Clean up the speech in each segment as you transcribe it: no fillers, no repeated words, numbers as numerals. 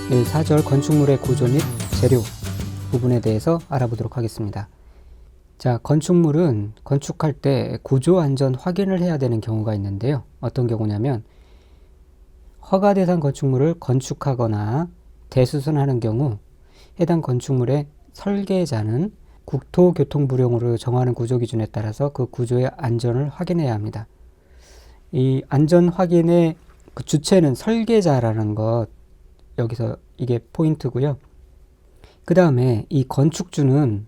네, 4절 건축물의 구조 및 재료 부분에 대해서 알아보도록 하겠습니다. 자, 건축물은 건축할 때 구조 안전 확인을 해야 되는 경우가 있는데요. 어떤 경우냐면 허가 대상 건축물을 건축하거나 대수선하는 경우 해당 건축물의 설계자는 국토교통부령으로 정하는 구조 기준에 따라서 그 구조의 안전을 확인해야 합니다. 이 안전 확인의 그 주체는 설계자라는 것, 여기서 이게 포인트고요. 그 다음에 이 건축주는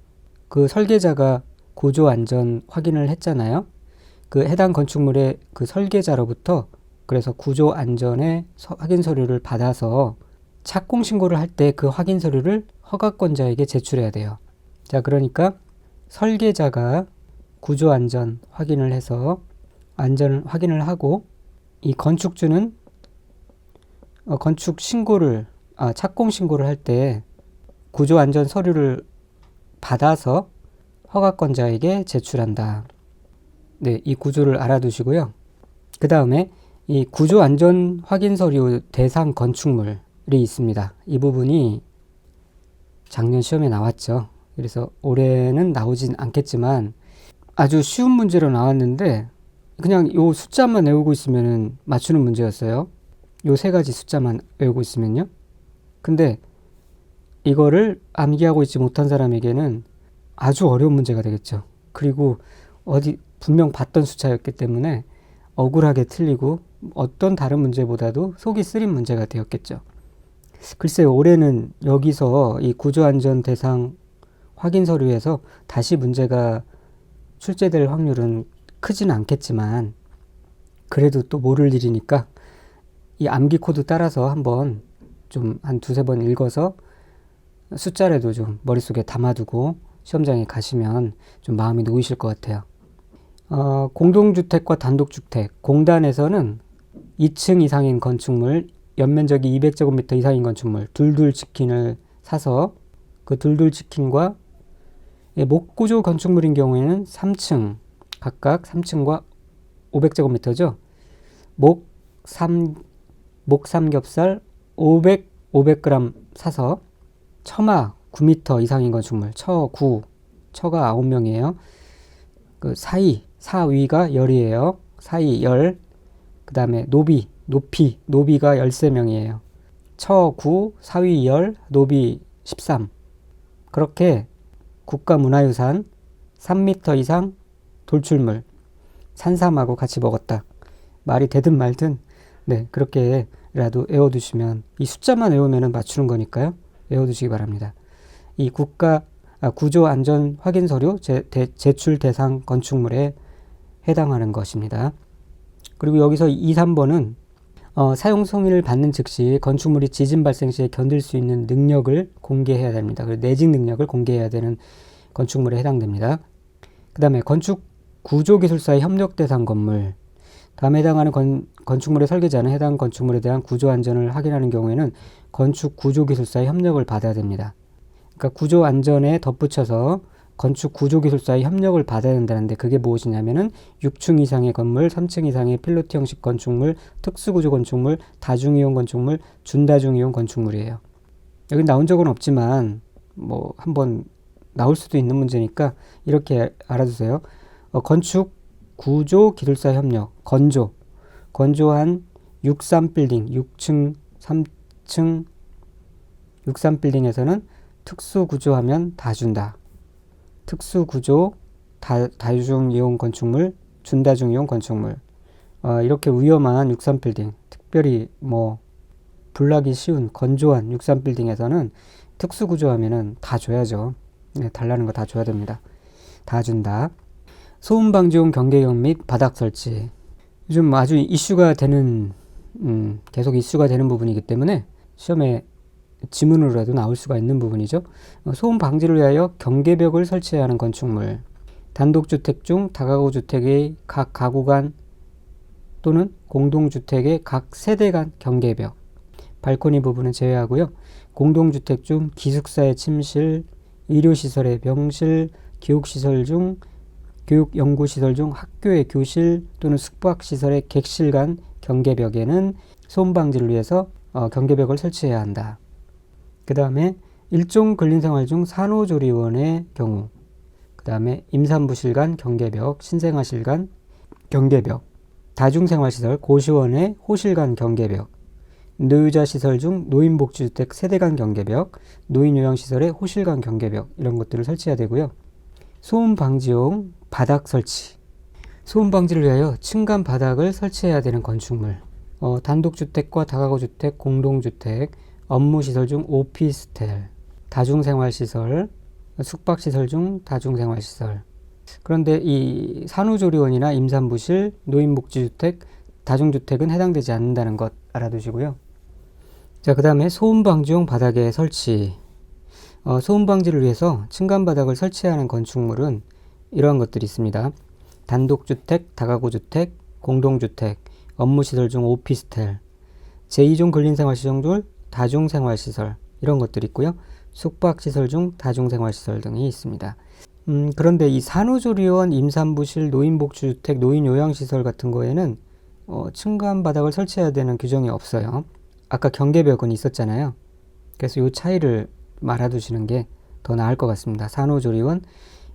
그 설계자가 구조 안전 확인을 했잖아요. 그 해당 건축물의 그 설계자로부터 그래서 구조 안전의 확인 서류를 받아서 착공 신고를 할 때 그 확인 서류를 허가권자에게 제출해야 돼요. 자, 그러니까 설계자가 구조 안전 확인을 해서 안전을 확인을 하고, 이 건축주는 건축 신고를 착공 신고를 할 때 구조 안전 서류를 받아서 허가권자에게 제출한다. 네, 이 구조를 알아두시고요. 그 다음에 이 구조 안전 확인 서류 대상 건축물이 있습니다. 이 부분이 작년 시험에 나왔죠. 그래서 올해는 나오진 않겠지만 아주 쉬운 문제로 나왔는데 그냥 요 숫자만 외우고 있으면 맞추는 문제였어요. 요 세 가지 숫자만 외우고 있으면요. 근데 이거를 암기하고 있지 못한 사람에게는 아주 어려운 문제가 되겠죠. 그리고 어디 분명 봤던 숫자였기 때문에 억울하게 틀리고 어떤 다른 문제보다도 속이 쓰린 문제가 되었겠죠. 글쎄요, 올해는 여기서 이 구조안전 대상 확인 서류에서 다시 문제가 출제될 확률은 크지는 않겠지만 그래도 또 모를 일이니까 이 암기 코드 따라서 한번 좀 한 두세 번 읽어서 숫자라도 좀 머릿속에 담아두고 시험장에 가시면 좀 마음이 놓이실 것 같아요. 공동주택과 단독주택, 공단에서는 2층 이상인 건축물, 연면적이 200제곱미터 이상인 건축물, 둘둘 치킨을 사서 그 둘둘 치킨과 목구조 건축물인 경우에는 3층, 각각 3층과 500제곱미터죠. 목삼겹살 500g 사서 처마 9m 이상인 건축물, 처가 9명이에요. 그 사위가 열이에요. 사위 열. 그 다음에 노비가 13명이에요. 처구, 사위 열, 노비 13. 그렇게 국가문화유산 3m 이상 돌출물, 산삼하고 같이 먹었다. 말이 되든 말든 네, 그렇게라도 외워두시면 이 숫자만 외우면 맞추는 거니까요. 외워두시기 바랍니다. 이 구조 안전 확인 서류 제출 대상 건축물에 해당하는 것입니다. 그리고 여기서 2, 3번은 사용 승인을 받는 즉시 건축물이 지진 발생 시에 견딜 수 있는 능력을 공개해야 됩니다. 그리고 내진 능력을 공개해야 되는 건축물에 해당됩니다. 그 다음에 건축 구조기술사의 협력 대상 건물, 다음에 해당하는 건축물의 설계자는 해당 건축물에 대한 구조 안전을 확인하는 경우에는 건축 구조기술사의 협력을 받아야 됩니다. 그러니까 구조 안전에 덧붙여서 건축 구조기술사의 협력을 받아야 된다는데 그게 무엇이냐면은 6층 이상의 건물, 3층 이상의 필로티 형식 건축물, 특수구조 건축물, 다중이용 건축물, 준다중이용 건축물이에요. 여기 나온 적은 없지만 뭐 한번 나올 수도 있는 문제니까 이렇게 알아두세요. 건축 구조 기술사 협력, 건조한 63빌딩, 6층, 3층 63빌딩에서는 특수구조하면 다 준다. 특수구조, 다중이용 건축물, 준다중이용 건축물. 이렇게 위험한 63빌딩, 특별히 불나기 쉬운 건조한 63빌딩에서는 특수구조하면은 다 줘야죠. 네, 달라는 거 다 줘야 됩니다. 다 준다. 소음방지용 경계경 및 바닥 설치. 요즘 아주 이슈가 되는, 계속 이슈가 되는 부분이기 때문에 시험에 지문으로라도 나올 수가 있는 부분이죠. 소음 방지를 위하여 경계벽을 설치해야 하는 건축물. 단독주택 중 다가구 주택의 각 가구 간 또는 공동주택의 각 세대 간 경계벽. 발코니 부분은 제외하고요. 공동주택 중 기숙사의 침실, 의료시설의 병실, 교육연구시설 중 학교의 교실 또는 숙박시설의 객실 간 경계벽에는 소음 방지를 위해서 경계벽을 설치해야 한다. 그 다음에 일종 근린생활 중 산후조리원의 경우, 그 다음에 임산부실 간 경계벽, 신생아실 간 경계벽, 다중생활시설 고시원의 호실 간 경계벽, 노유자시설 중 노인복지주택 세대 간 경계벽, 노인요양시설의 호실 간 경계벽, 이런 것들을 설치해야 되고요. 소음 방지용 바닥 설치, 소음 방지를 위하여 층간 바닥을 설치해야 되는 건축물, 단독주택과 다가구주택, 공동주택, 업무시설 중 오피스텔, 다중생활시설, 숙박시설 중 다중생활시설. 그런데 이 산후조리원이나 임산부실, 노인복지주택, 다중주택은 해당되지 않는다는 것 알아두시고요. 자, 그 다음에 소음방지용 바닥의 설치. 소음방지를 위해서 층간바닥을 설치해야 하는 건축물은 이러한 것들이 있습니다. 단독주택, 다가구주택, 공동주택, 업무시설 중 오피스텔, 제2종 근린생활시설 중 다중생활시설, 이런 것들이 있고요. 숙박시설 중 다중생활시설 등이 있습니다. 그런데 이 산후조리원, 임산부실, 노인복지주택, 노인요양시설 같은 거에는 층간바닥을 설치해야 되는 규정이 없어요. 아까 경계벽은 있었잖아요. 그래서 이 차이를 알아두시는 게 더 나을 것 같습니다. 산후조리원,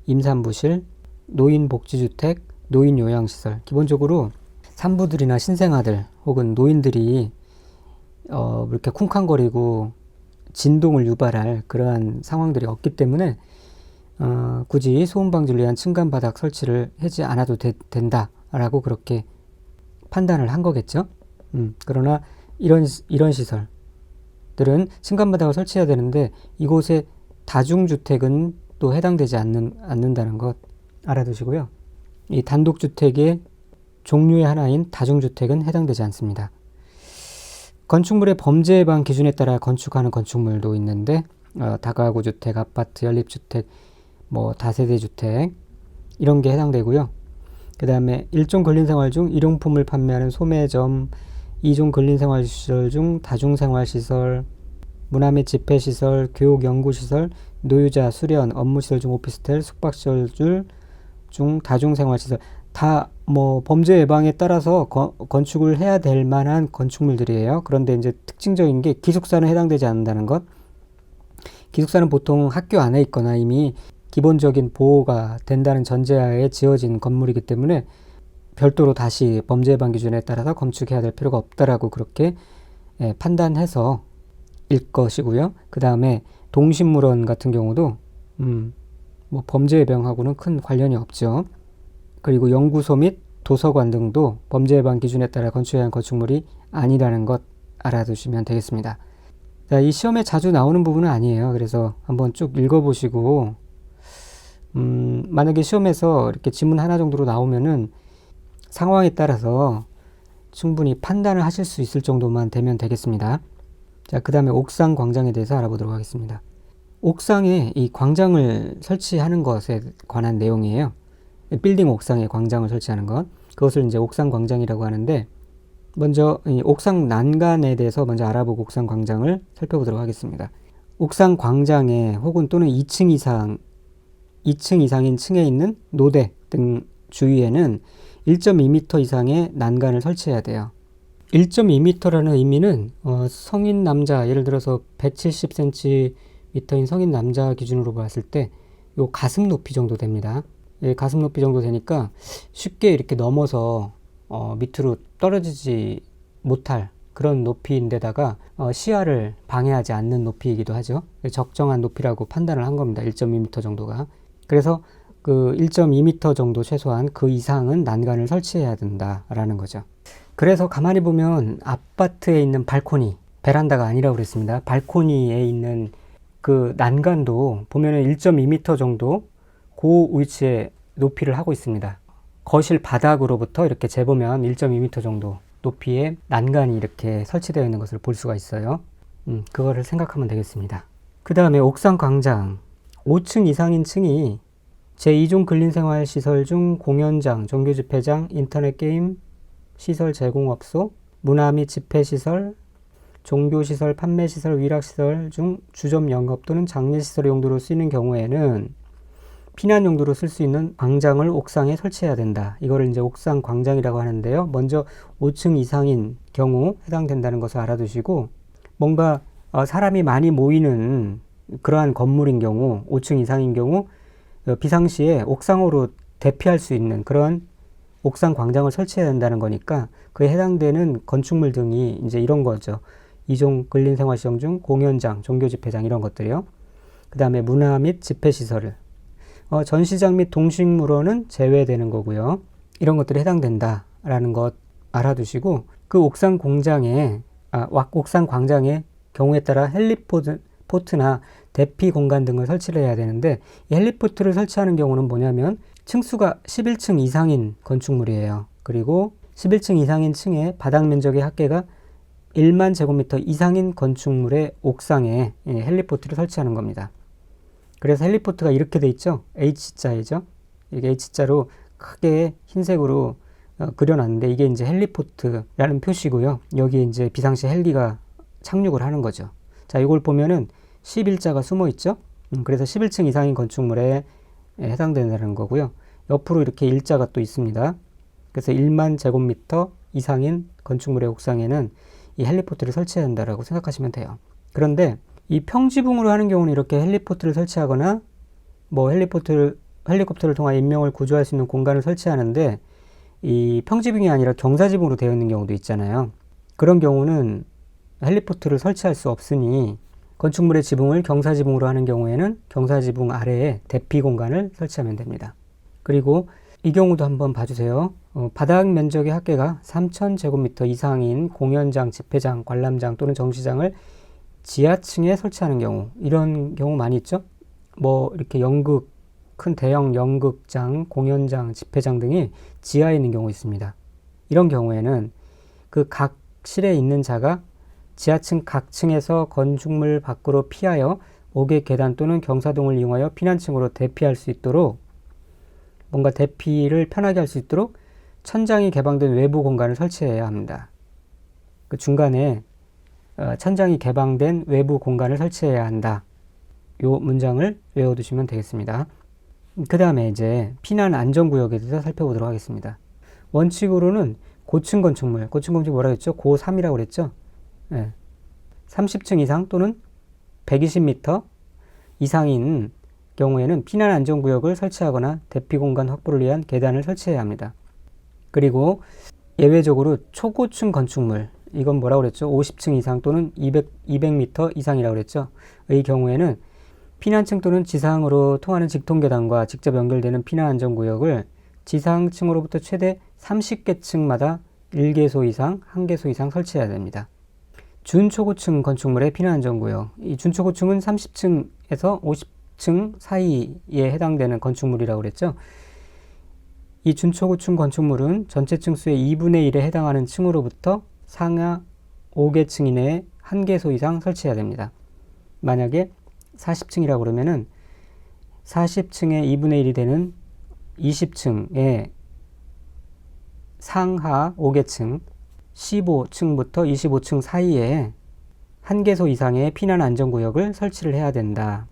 임산부실, 노인복지주택, 노인요양시설. 기본적으로 산부들이나 신생아들 혹은 노인들이 이렇게 쿵쾅거리고 진동을 유발할 그러한 상황들이 없기 때문에 굳이 소음방지를 위한 층간바닥 설치를 하지 않아도 된다라고 그렇게 판단을 한 거겠죠. 그러나 이런 시설들은 층간바닥을 설치해야 되는데 이곳에 다중주택은 또 해당되지 않는다는 것 알아두시고요. 이 단독주택의 종류의 하나인 다중주택은 해당되지 않습니다. 건축물의 범죄 예방 기준에 따라 건축하는 건축물도 있는데 다가구주택, 아파트, 연립주택, 다세대주택 이런 게 해당되고요. 그 다음에 1종 근린생활 중 일용품을 판매하는 소매점, 2종 근린생활시설 중 다중생활시설, 문화 및 집회시설, 교육연구시설, 노유자, 수련, 업무시설 중 오피스텔, 숙박시설 중 다중생활시설 다 범죄 예방에 따라서 건축을 해야 될 만한 건축물들이에요. 그런데 이제 특징적인 게 기숙사는 해당되지 않는다는 것. 기숙사는 보통 학교 안에 있거나 이미 기본적인 보호가 된다는 전제하에 지어진 건물이기 때문에 별도로 다시 범죄 예방 기준에 따라서 건축해야 될 필요가 없다라고 그렇게 판단해서 일 것이고요. 그 다음에 동식물원 같은 경우도 범죄 예방하고는 큰 관련이 없죠. 그리고 연구소 및 도서관 등도 범죄 예방 기준에 따라 건축해야 하는 건축물이 아니라는 것 알아두시면 되겠습니다. 자, 이 시험에 자주 나오는 부분은 아니에요. 그래서 한번 쭉 읽어보시고 만약에 시험에서 이렇게 지문 하나 정도로 나오면은 상황에 따라서 충분히 판단을 하실 수 있을 정도만 되면 되겠습니다. 자, 그 다음에 옥상 광장에 대해서 알아보도록 하겠습니다. 옥상에 이 광장을 설치하는 것에 관한 내용이에요. 빌딩 옥상에 광장을 설치하는 것. 그것을 이제 옥상 광장이라고 하는데, 먼저 이 옥상 난간에 대해서 먼저 알아보고 옥상 광장을 살펴보도록 하겠습니다. 옥상 광장에 혹은 또는 2층 이상인 층에 있는 노대 등 주위에는 1.2m 이상의 난간을 설치해야 돼요. 1.2m라는 의미는 성인 남자, 예를 들어서 170cm인 성인 남자 기준으로 봤을 때 요 가슴 높이 정도 됩니다. 가슴 높이 정도 되니까 쉽게 이렇게 넘어서 밑으로 떨어지지 못할 그런 높이인데다가 시야를 방해하지 않는 높이이기도 하죠. 적정한 높이라고 판단을 한 겁니다. 1.2m 정도가. 그래서 그 1.2m 정도 최소한 그 이상은 난간을 설치해야 된다라는 거죠. 그래서 가만히 보면 아파트에 있는 발코니, 베란다가 아니라고 그랬습니다. 발코니에 있는 그 난간도 보면은 1.2m 정도 그 위치에 높이를 하고 있습니다. 거실 바닥으로부터 이렇게 재보면 1.2m 정도 높이의 난간이 이렇게 설치되어 있는 것을 볼 수가 있어요. 그거를 생각하면 되겠습니다. 그 다음에 옥상 광장, 5층 이상인 층이 제2종 근린생활시설 중 공연장, 종교집회장, 인터넷 게임 시설 제공업소, 문화 및 집회시설, 종교시설, 판매시설, 위락시설 중 주점 영업 또는 장례시설 용도로 쓰이는 경우에는 피난 용도로 쓸 수 있는 광장을 옥상에 설치해야 된다. 이거를 이제 옥상 광장이라고 하는데요. 먼저 5층 이상인 경우 해당된다는 것을 알아두시고, 뭔가 사람이 많이 모이는 그러한 건물인 경우, 5층 이상인 경우 비상시에 옥상으로 대피할 수 있는 그런 옥상 광장을 설치해야 한다는 거니까 그에 해당되는 건축물 등이 이제 이런 거죠. 이종 근린생활시설 중 공연장, 종교집회장 이런 것들이요. 그 다음에 문화 및 집회시설, 전시장 및 동식물원은 제외되는 거고요. 이런 것들이 해당된다라는 것 알아두시고 그 옥상 광장에 경우에 따라 헬리포트나 대피 공간 등을 설치를 해야 되는데 이 헬리포트를 설치하는 경우는 뭐냐면 층수가 11층 이상인 건축물이에요. 그리고 11층 이상인 층의 바닥 면적의 합계가 1만 제곱미터 이상인 건축물의 옥상에 헬리포트를 설치하는 겁니다. 그래서 헬리포트가 이렇게 돼 있죠. H자이죠. 이게 H자로 크게 흰색으로 그려놨는데 이게 이제 헬리포트라는 표시고요. 여기에 이제 비상시 헬리가 착륙을 하는 거죠. 자, 이걸 보면은 11자가 숨어 있죠. 그래서 11층 이상인 건축물에 해당된다는 거고요. 옆으로 이렇게 일자가 또 있습니다. 그래서 1만 제곱미터 이상인 건축물의 옥상에는 이 헬리포트를 설치해야 한다라고 생각하시면 돼요. 그런데 이 평지붕으로 하는 경우는 이렇게 헬리포트를 설치하거나 뭐 헬리콥터를 통한 인명을 구조할 수 있는 공간을 설치하는데 이 평지붕이 아니라 경사지붕으로 되어 있는 경우도 있잖아요. 그런 경우는 헬리포트를 설치할 수 없으니 건축물의 지붕을 경사지붕으로 하는 경우에는 경사지붕 아래에 대피 공간을 설치하면 됩니다. 그리고 이 경우도 한번 봐주세요. 바닥 면적의 합계가 3,000제곱미터 이상인 공연장, 집회장, 관람장 또는 전시장을 지하층에 설치하는 경우, 이런 경우 많이 있죠. 뭐 이렇게 큰 대형 연극장, 공연장, 집회장 등이 지하에 있는 경우 있습니다. 이런 경우에는 그 각 실에 있는 자가 지하층 각 층에서 건축물 밖으로 피하여 5개 계단 또는 경사동을 이용하여 피난층으로 대피할 수 있도록 뭔가 대피를 편하게 할 수 있도록 천장이 개방된 외부 공간을 설치해야 합니다. 그 중간에 천장이 개방된 외부 공간을 설치해야 한다. 요 문장을 외워두시면 되겠습니다. 그 다음에 이제 피난 안전구역에 대해서 살펴보도록 하겠습니다. 원칙으로는 고층 건축물 뭐라고 했죠? 고3이라고 그랬죠? 네. 30층 이상 또는 120m 이상인 경우에는 피난 안전구역을 설치하거나 대피 공간 확보를 위한 계단을 설치해야 합니다. 그리고 예외적으로 초고층 건축물, 이건 뭐라고 그랬죠? 50층 이상 또는 200m 이상이라고 그랬죠? 의 경우에는 피난층 또는 지상으로 통하는 직통계단과 직접 연결되는 피난 안전구역을 지상층으로부터 최대 30개 층마다 1개소 이상, 1개소 이상 설치해야 됩니다. 준초고층 건축물의 피난 안전구역, 이 준초고층은 30층에서 50층 사이에 해당되는 건축물이라고 그랬죠. 이 준초고층 건축물은 전체 층수의 2분의 1에 해당하는 층으로부터 상하 5개 층 이내에 1개소 이상 설치해야 됩니다. 만약에 40층이라고 그러면은 40층의 2분의 1이 되는 20층에 상하 5개 층, 15층부터 25층 사이에 1개소 이상의 피난 안전구역을 설치를 해야 된다.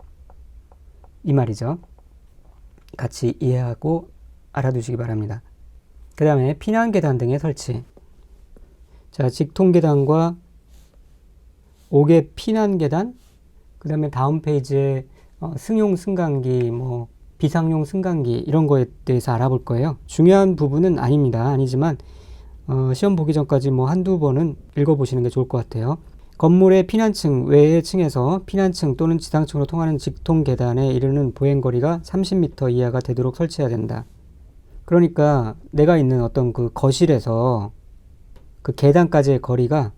이 말이죠. 같이 이해하고 알아두시기 바랍니다. 그 다음에 피난계단 등의 설치. 자, 직통계단과 5개 피난계단, 그 다음에 다음 페이지에 승용 승강기, 비상용 승강기 이런 거에 대해서 알아볼 거예요. 중요한 부분은 아니지만 시험 보기 전까지 한두 번은 읽어보시는 게 좋을 것 같아요. 건물의 피난층 외의 층에서 피난층 또는 지상층으로 통하는 직통계단에 이르는 보행거리가 30m 이하가 되도록 설치해야 된다. 그러니까 내가 있는 어떤 그 거실에서 그 계단까지의 거리가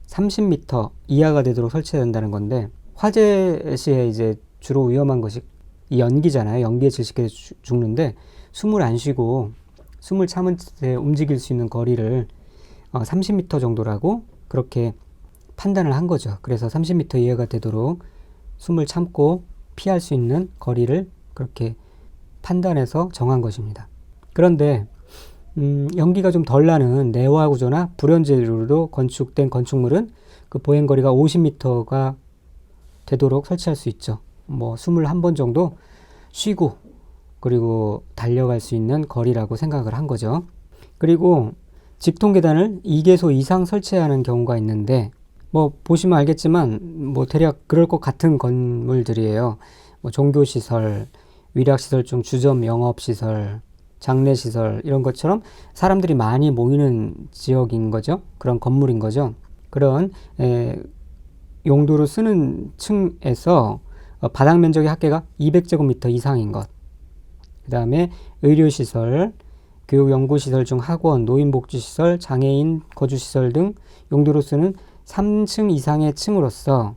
30m 이하가 되도록 설치해야 된다는 건데, 화재 시에 이제 주로 위험한 것이 이 연기잖아요. 연기에 질식해서 죽는데 숨을 안 쉬고 숨을 참은 채 움직일 수 있는 거리를 30m 정도라고 그렇게 판단을 한 거죠. 그래서 30m 이하가 되도록 숨을 참고 피할 수 있는 거리를 그렇게 판단해서 정한 것입니다. 그런데 연기가 좀 덜 나는 내화 구조나 불연제로도 건축된 건축물은 그 보행거리가 50m가 되도록 설치할 수 있죠. 21번 정도 쉬고 그리고 달려갈 수 있는 거리라고 생각을 한 거죠. 그리고 직통계단을 2개소 이상 설치해야 하는 경우가 있는데 뭐 보시면 알겠지만 뭐 대략 그럴 것 같은 건물들이에요. 뭐 종교시설, 위락시설 중 주점 영업시설, 장례시설 이런 것처럼 사람들이 많이 모이는 지역인 거죠. 그런 건물인 거죠. 그런 용도로 쓰는 층에서 바닥 면적의 합계가 200제곱미터 이상인 것. 그 다음에 의료시설, 교육연구시설 중 학원, 노인복지시설, 장애인 거주시설 등 용도로 쓰는 3층 이상의 층으로서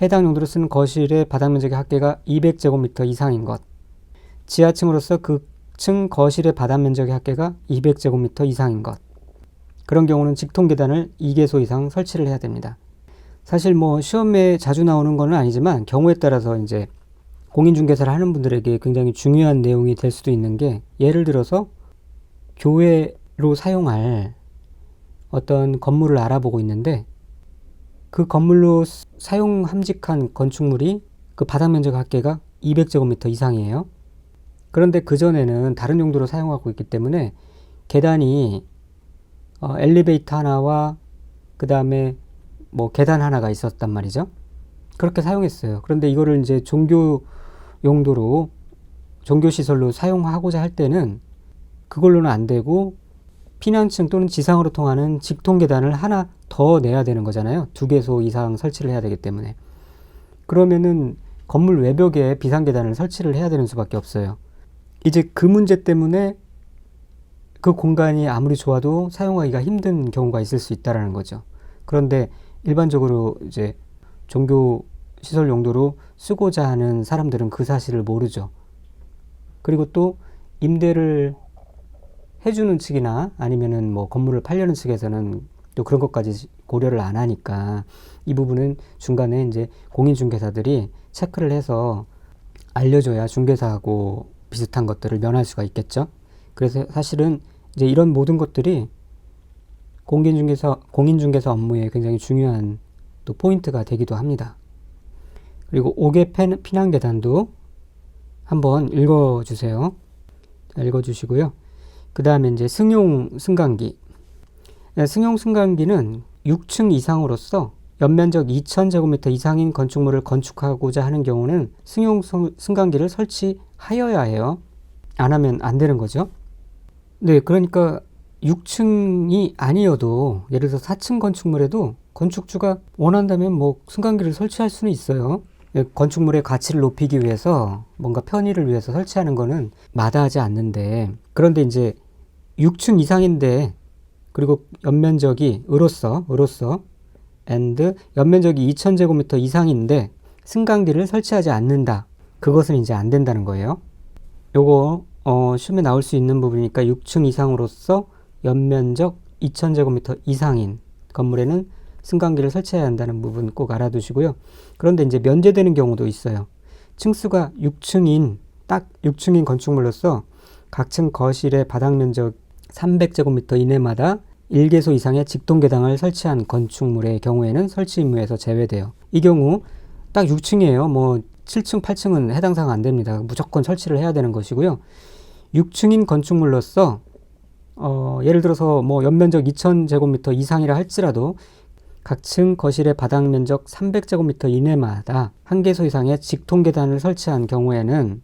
해당 용도로 쓰는 거실의 바닥 면적의 합계가 200제곱미터 이상인 것. 지하층으로서 그 층 거실의 바닥 면적의 합계가 200제곱미터 이상인 것. 그런 경우는 직통 계단을 2개소 이상 설치를 해야 됩니다. 사실 뭐 시험에 자주 나오는 건 아니지만 경우에 따라서 이제 공인중개사를 하는 분들에게 굉장히 중요한 내용이 될 수도 있는 게, 예를 들어서 교회로 사용할 어떤 건물을 알아보고 있는데 그 건물로 사용함직한 건축물이 그 바닥 면적 합계가 200제곱미터 이상이에요. 그런데 그전에는 다른 용도로 사용하고 있기 때문에 계단이 엘리베이터 하나와 그 다음에 뭐 계단 하나가 있었단 말이죠. 그렇게 사용했어요. 그런데 이거를 이제 종교 용도로, 종교시설로 사용하고자 할 때는 그걸로는 안 되고 피난층 또는 지상으로 통하는 직통 계단을 하나 더 내야 되는 거잖아요. 2개소 이상 설치를 해야 되기 때문에. 그러면은 건물 외벽에 비상계단을 설치를 해야 되는 수밖에 없어요. 이제 그 문제 때문에 그 공간이 아무리 좋아도 사용하기가 힘든 경우가 있을 수 있다는 거죠. 그런데 일반적으로 이제 종교 시설 용도로 쓰고자 하는 사람들은 그 사실을 모르죠. 그리고 또 임대를 해주는 측이나 아니면은 뭐 건물을 팔려는 측에서는 또 그런 것까지 고려를 안 하니까 이 부분은 중간에 이제 공인중개사들이 체크를 해서 알려줘야 중개사하고 비슷한 것들을 면할 수가 있겠죠. 그래서 사실은 이제 이런 모든 것들이 공인중개사 업무에 굉장히 중요한 또 포인트가 되기도 합니다. 그리고 5개 피난계단도 한번 읽어주세요. 자, 읽어주시고요. 그 다음에 이제 승용 승강기. 승용 승강기는 6층 이상으로서 연면적 2000제곱미터 이상인 건축물을 건축하고자 하는 경우는 승용 승강기를 설치하여야 해요. 안 하면 안 되는 거죠. 네, 그러니까 6층이 아니어도 예를 들어서 4층 건축물에도 건축주가 원한다면 뭐 승강기를 설치할 수는 있어요. 건축물의 가치를 높이기 위해서, 뭔가 편의를 위해서 설치하는 거는 마다하지 않는데, 그런데 이제 6층 이상인데, 그리고 연면적이 으로써 and 연면적이 2000제곱미터 이상인데 승강기를 설치하지 않는다. 그것은 이제 안 된다는 거예요. 요거 시험에 나올 수 있는 부분이니까 6층 이상으로서 연면적 2000제곱미터 이상인 건물에는 승강기를 설치해야 한다는 부분 꼭 알아두시고요. 그런데 이제 면제되는 경우도 있어요. 층수가 6층인, 딱 6층인 건축물로서 각 층 거실의 바닥 면적 300제곱미터 이내마다 1개소 이상의 직통 계단을 설치한 건축물의 경우에는 설치 의무에서 제외돼요. 이 경우 딱 6층이에요. 뭐 7층, 8층은 해당 사항 안 됩니다. 무조건 설치를 해야 되는 것이고요. 6층인 건축물로서 예를 들어서 뭐 연면적 2000제곱미터 이상이라 할지라도 각 층 거실의 바닥 면적 300제곱미터 이내마다 1개소 이상의 직통 계단을 설치한 경우에는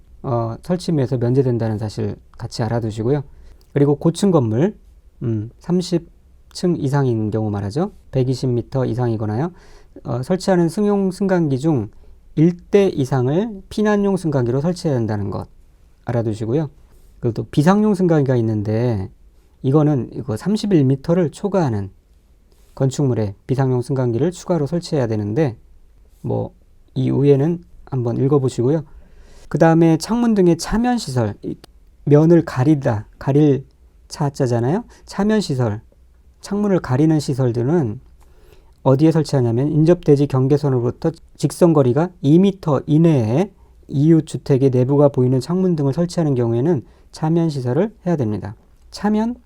설치 의무에서 면제된다는 사실 같이 알아두시고요. 그리고 고층 건물 30층 이상인 경우 말하죠. 120m 이상이거나요. 설치하는 승용 승강기 중 1대 이상을 피난용 승강기로 설치해야 한다는 것 알아두시고요. 그리고 또 비상용 승강기가 있는데 이거는 이거 31m를 초과하는 건축물에 비상용 승강기를 추가로 설치해야 되는데 뭐 이 위에는 한번 읽어보시고요. 그 다음에 창문 등의 차면 시설, 면을 가릴 차자잖아요. 차면 시설, 창문을 가리는 시설들은 어디에 설치하냐면 인접대지 경계선으로부터 직선거리가 2m 이내에 이웃 주택의 내부가 보이는 창문 등을 설치하는 경우에는 차면 시설을 해야 됩니다. 차면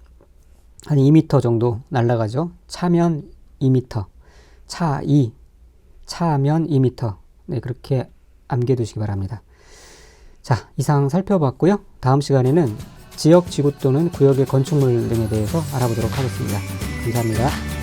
한 2m 정도 날아가죠. 차면 2m, 차면 2m. 네, 그렇게 암기해두시기 바랍니다. 자, 이상 살펴봤고요. 다음 시간에는 지역, 지구 또는 구역의 건축물 등에 대해서 알아보도록 하겠습니다. 감사합니다.